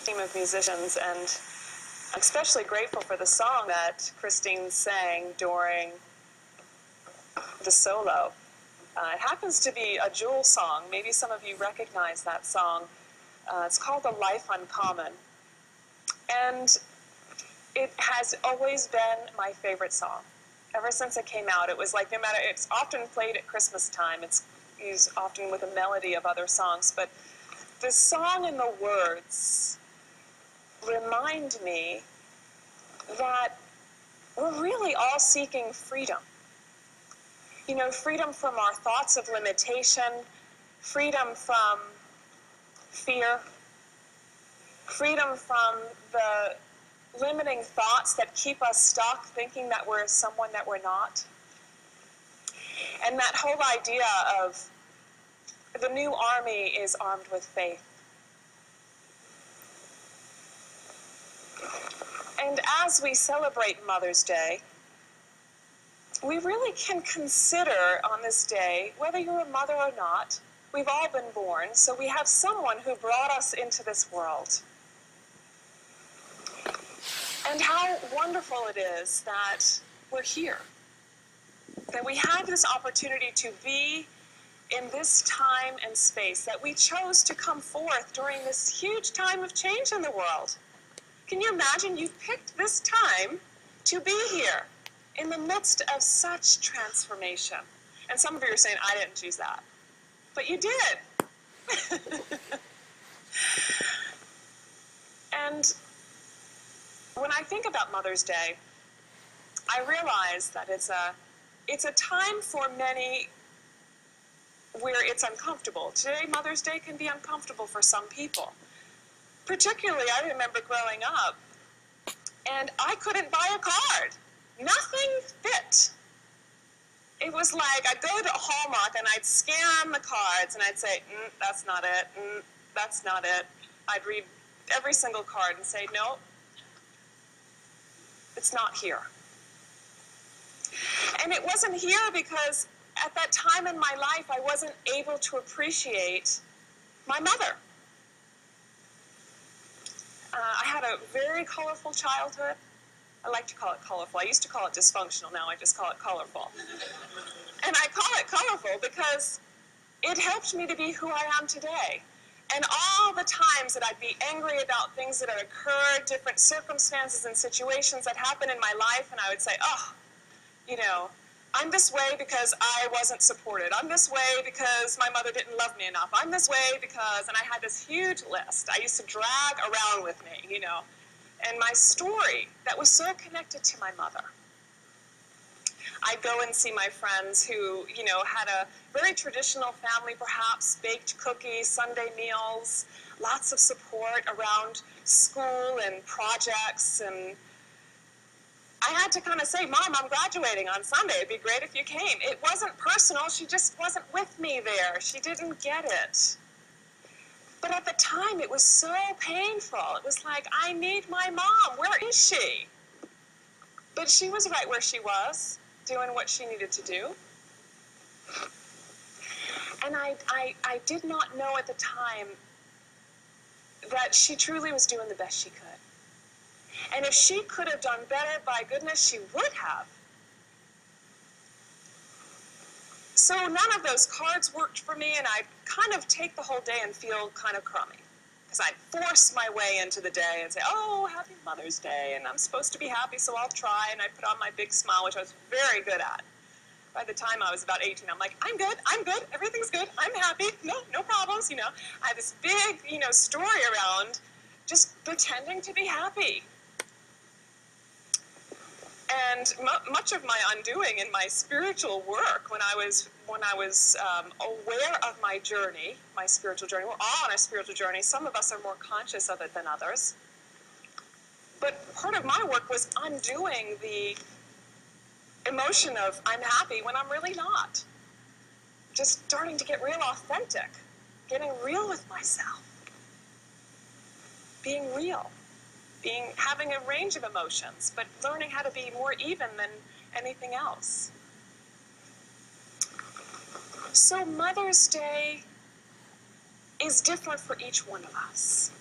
team of musicians, and I'm especially grateful for the song that Christine sang during the solo. It happens to be a Jewel song. Maybe some of you recognize that song. It's called The Life Uncommon. And it has always been my favorite song. Ever since it came out, it was like, no matter, it's often played at Christmas time. It's used often with a melody of other songs. But the song and the words remind me that we're really all seeking freedom. You know, freedom from our thoughts of limitation, freedom from fear, freedom from the limiting thoughts that keep us stuck thinking that we're someone that we're not. And that whole idea of the new army is armed with faith. And as we celebrate Mother's Day, we really can consider on this day, whether you're a mother or not, we've all been born, so we have someone who brought us into this world. And how wonderful it is that we're here, that we have this opportunity to be in this time and space, that we chose to come forth during this huge time of change in the world. Can you imagine you picked this time to be here in the midst of such transformation? And some of you are saying, I didn't choose that. But you did. And when I think about Mother's Day, I realize that it's a time for many where it's uncomfortable. Today, Mother's Day can be uncomfortable for some people. Particularly, I remember growing up, and I couldn't buy a card. Nothing fit. It was like I'd go to Hallmark and I'd scan the cards and I'd say, that's not it, that's not it. I'd read every single card and say, no, it's not here. And it wasn't here because at that time in my life I wasn't able to appreciate my mother. I had a very colorful childhood. I like to call it colorful. I used to call it dysfunctional. Now I just call it colorful. And I call it colorful because it helped me to be who I am today. And all the times that I'd be angry about things that had occurred, different circumstances and situations that happened in my life, and I would say, oh, you know, I'm this way because I wasn't supported. I'm this way because my mother didn't love me enough. I'm this way because, and I had this huge list I used to drag around with me, you know, and my story that was so connected to my mother. I'd go and see my friends who, you know, had a very traditional family, perhaps, baked cookies, Sunday meals, lots of support around school and projects, and I had to kind of say, Mom, I'm graduating on Sunday. It'd be great if you came. It wasn't personal. She just wasn't with me there. She didn't get it. But at the time, it was so painful. It was like, I need my mom. Where is she? But she was right where she was, doing what she needed to do. And I did not know at the time that she truly was doing the best she could. And if she could have done better, by goodness, she would have. So none of those cards worked for me, and I'd kind of take the whole day and feel kind of crummy. Because I'd force my way into the day and say, oh, happy Mother's Day, and I'm supposed to be happy, so I'll try. And I'd put on my big smile, which I was very good at. By the time I was about 18, I'm like, I'm good, everything's good, I'm happy, no problems, you know. I had this big, you know, story around just pretending to be happy. And much of my undoing in my spiritual work, when I was aware of my journey, my spiritual journey, we're all on a spiritual journey. Some of us are more conscious of it than others. But part of my work was undoing the emotion of I'm happy when I'm really not. Just starting to get real authentic, getting real with myself, being real. Having a range of emotions, but learning how to be more even than anything else. So Mother's Day is different for each one of us.